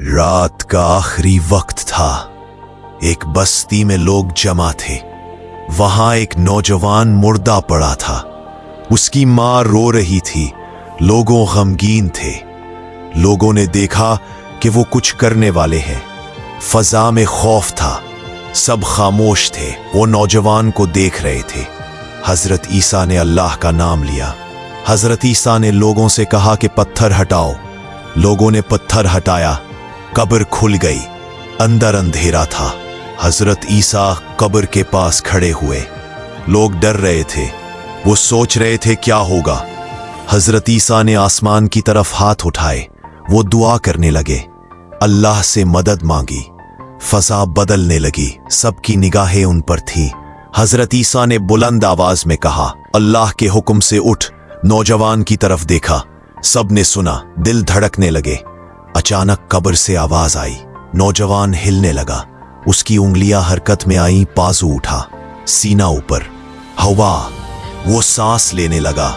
रात का आखिरी वक्त था। एक बस्ती में लोग जमा थे। वहां एक नौजवान मुर्दा पड़ा था। उसकी मां रो रही थी। लोगों गमगीन थे। लोगों ने देखा कि वो कुछ करने वाले हैं। फजा में खौफ था। सब खामोश थे। वो नौजवान को देख रहे थे। हजरत ईसा ने अल्लाह का नाम लिया। हजरत ईसा ने लोगों से कहा कि पत्थर हटाओ। लोगों ने पत्थर हटाया। कब्र खुल गई। अंदर अंधेरा था। हजरत ईसा कब्र के पास खड़े हुए। लोग डर रहे थे। वो सोच रहे थे क्या होगा। हजरत ईसा ने आसमान की तरफ हाथ उठाए। वो दुआ करने लगे। अल्लाह से मदद मांगी। फजा बदलने लगी। सबकी निगाहें उन पर थी। हजरत ईसा ने बुलंद आवाज में कहा, अल्लाह के हुक्म से उठ। नौजवान की तरफ देखा। सब ने सुना। दिल धड़कने लगे। अचानक कब्र से आवाज आई। नौजवान हिलने लगा। उसकी उंगलियां हरकत में आई। बाजू उठा। सीना ऊपर। हवा। वो सांस लेने लगा।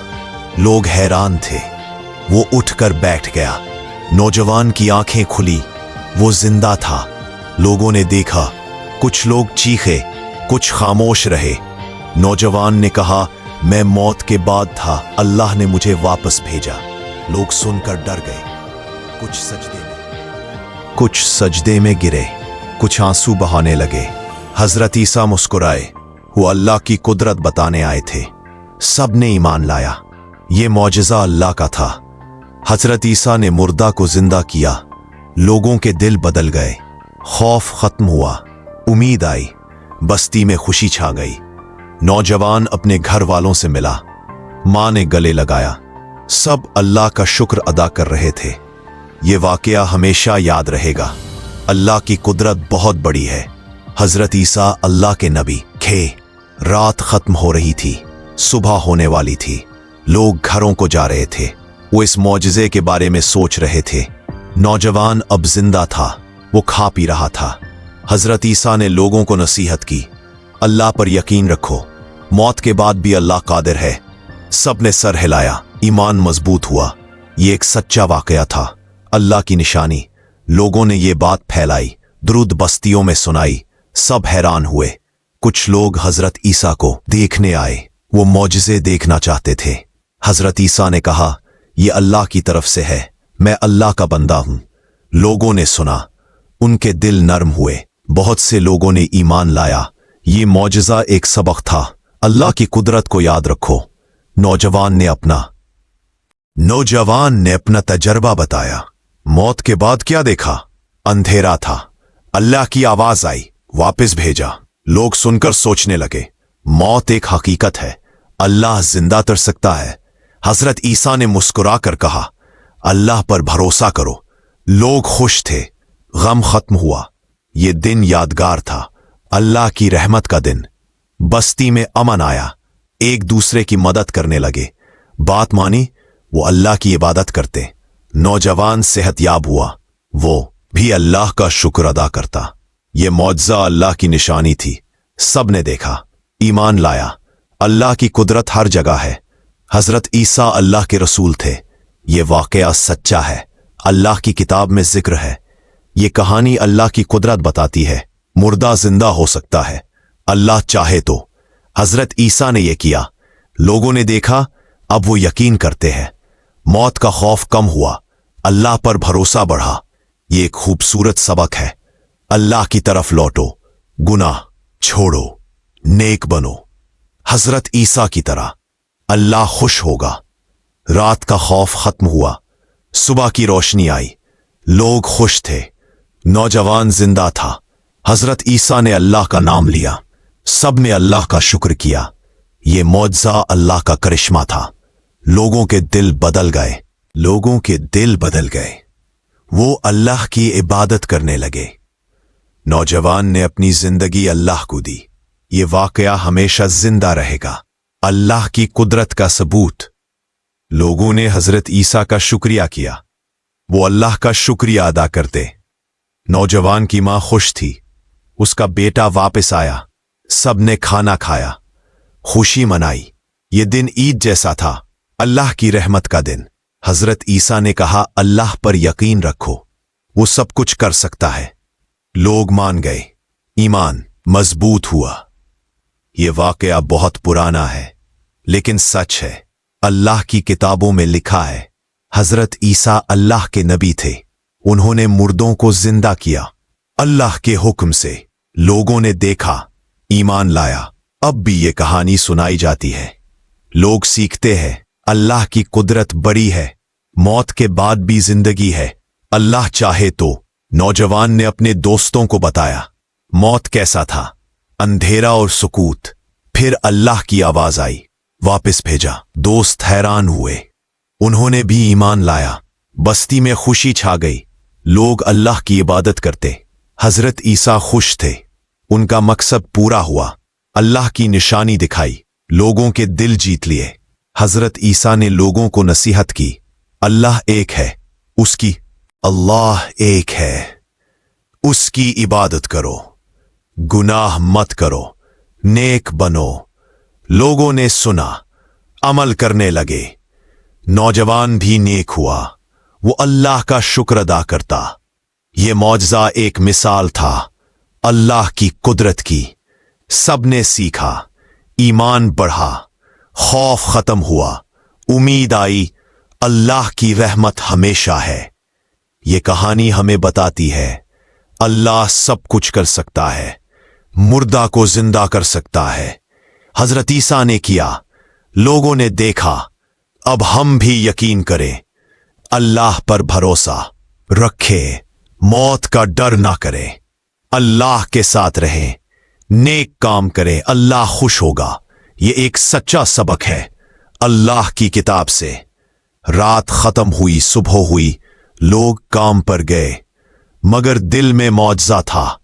लोग हैरान थे। वो उठकर बैठ गया। नौजवान की आंखें खुली। वो जिंदा था। लोगों ने देखा। कुछ लोग चीखे, कुछ खामोश रहे। नौजवान ने कहा, मैं मौत के बाद था, अल्लाह ने मुझे वापस भेजा। लोग सुनकर डर गए। कुछ सजदे में गिरे। कुछ आंसू बहाने लगे। हजरत ईसा मुस्कुराए। वो अल्लाह की कुदरत बताने आए थे। सब ने ईमान लाया। ये मौजज़ा अल्लाह का था। हजरत ईसा ने मुर्दा को जिंदा किया। लोगों के दिल बदल गए। खौफ खत्म हुआ। उम्मीद आई। बस्ती में खुशी छा गई। नौजवान अपने घर वालों से मिला। मां ने गले लगाया। सब अल्लाह का शुक्र अदा कर रहे थे। ये वाकया हमेशा याद रहेगा। अल्लाह की कुदरत बहुत बड़ी है। हजरत ईसा अल्लाह के नबी थे। रात खत्म हो रही थी। सुबह होने वाली थी। लोग घरों को जा रहे थे। वो इस मौजज़े के बारे में सोच रहे थे। नौजवान अब जिंदा था। वो खा पी रहा था। हजरत ईसा ने लोगों को नसीहत की, अल्लाह पर यकीन रखो। मौत के बाद भी अल्लाह कादिर है। सब ने सर हिलाया। ईमान मजबूत हुआ। ये एक सच्चा वाकया था। अल्लाह की निशानी। लोगों ने ये बात फैलाई। दुरूद बस्तियों में सुनाई। सब हैरान हुए। कुछ लोग हजरत ईसा को देखने आए। वो मौजज़े देखना चाहते थे। हजरत ईसा ने कहा, यह अल्लाह की तरफ से है। मैं अल्लाह का बंदा हूं। लोगों ने सुना। उनके दिल नरम हुए। बहुत से लोगों ने ईमान लाया। ये मौजज़ा एक सबक था। अल्लाह की कुदरत को याद रखो। नौजवान ने अपना तजर्बा बताया। मौत के बाद क्या देखा? अंधेरा था। अल्लाह की आवाज आई, वापस भेजा। लोग सुनकर सोचने लगे, मौत एक हकीकत है। अल्लाह जिंदा कर सकता है। हजरत ईसा ने मुस्कुराकर कहा, अल्लाह पर भरोसा करो। लोग खुश थे। गम खत्म हुआ। ये दिन यादगार था। अल्लाह की रहमत का दिन। बस्ती में अमन आया। एक दूसरे की मदद करने लगे। बात मानी, वो अल्लाह की इबादत करते। नौजवान सेहतयाब हुआ। वो भी अल्लाह का शुक्र अदा करता। ये मौजज़ा अल्लाह की निशानी थी। सब ने देखा। ईमान लाया। अल्लाह की कुदरत हर जगह है। हजरत ईसा अल्लाह के रसूल थे। ये वाकया सच्चा है। अल्लाह की किताब में जिक्र है। ये कहानी अल्लाह की कुदरत बताती है। मुर्दा जिंदा हो सकता है, अल्लाह चाहे तो। हजरत ईसा ने यह किया। लोगों ने देखा। अब वो यकीन करते हैं। मौत का खौफ कम हुआ। अल्लाह पर भरोसा बढ़ा। ये एक खूबसूरत सबक है। अल्लाह की तरफ लौटो। गुनाह छोड़ो। नेक बनो। हजरत ईसा की तरह। अल्लाह खुश होगा। रात का खौफ खत्म हुआ। सुबह की रोशनी आई। लोग खुश थे। नौजवान जिंदा था। हजरत ईसा ने अल्लाह का नाम लिया। सब ने अल्लाह का शुक्र किया। ये मौजज़ा अल्लाह का करिश्मा था। लोगों के दिल बदल गए। वो अल्लाह की इबादत करने लगे। नौजवान ने अपनी जिंदगी अल्लाह को दी। ये वाकया हमेशा जिंदा रहेगा। अल्लाह की कुदरत का सबूत। लोगों ने हजरत ईसा का शुक्रिया किया। वो अल्लाह का शुक्रिया अदा करते। नौजवान की मां खुश थी। उसका बेटा वापस आया। सब ने खाना खाया। खुशी मनाई। ये दिन ईद जैसा था। अल्लाह की रहमत का दिन। हजरत ईसा ने कहा, अल्लाह पर यकीन रखो। वो सब कुछ कर सकता है। लोग मान गए, ईमान मजबूत हुआ। ये वाकया बहुत पुराना है लेकिन सच है। अल्लाह की किताबों में लिखा है, हजरत ईसा अल्लाह के नबी थे। उन्होंने मुर्दों को जिंदा किया। अल्लाह के हुक्म से लोगों ने देखा, ईमान लाया। अब भी ये कहानी सुनाई जाती है। लोग सीखते हैं अल्लाह की कुदरत बड़ी है। मौत के बाद भी जिंदगी है। अल्लाह चाहे तो। नौजवान ने अपने दोस्तों को बताया मौत कैसा था, अंधेरा और सुकूत। फिर अल्लाह की आवाज आई, वापस भेजा। दोस्त हैरान हुए, उन्होंने भी ईमान लाया। बस्ती में खुशी छा गई। लोग अल्लाह की इबादत करते। हजरत ईसा खुश थे, उनका मकसद पूरा हुआ। अल्लाह की निशानी दिखाई, लोगों के दिल जीत लिए। हजरत ईसा ने लोगों को नसीहत की, अल्लाह एक है, अल्लाह एक है, उसकी इबादत करो, गुनाह मत करो, नेक बनो। लोगों ने सुना, अमल करने लगे। नौजवान भी नेक हुआ, वो अल्लाह का शुक्र अदा करता। ये मौजज़ा एक मिसाल था अल्लाह की कुदरत की। सबने सीखा, ईमान बढ़ा, खौफ खत्म हुआ, उम्मीद आई। अल्लाह की रहमत हमेशा है। ये कहानी हमें बताती है अल्लाह सब कुछ कर सकता है, मुर्दा को जिंदा कर सकता है। हजरत ईसा ने किया, लोगों ने देखा। अब हम भी यकीन करें, अल्लाह पर भरोसा रखें, मौत का डर ना करें, अल्लाह के साथ रहें, नेक काम करें, अल्लाह खुश होगा। ये एक सच्चा सबक है अल्लाह की किताब से। रात खत्म हुई, सुबह हुई, लोग काम पर गए, मगर दिल में मौजज़ा था।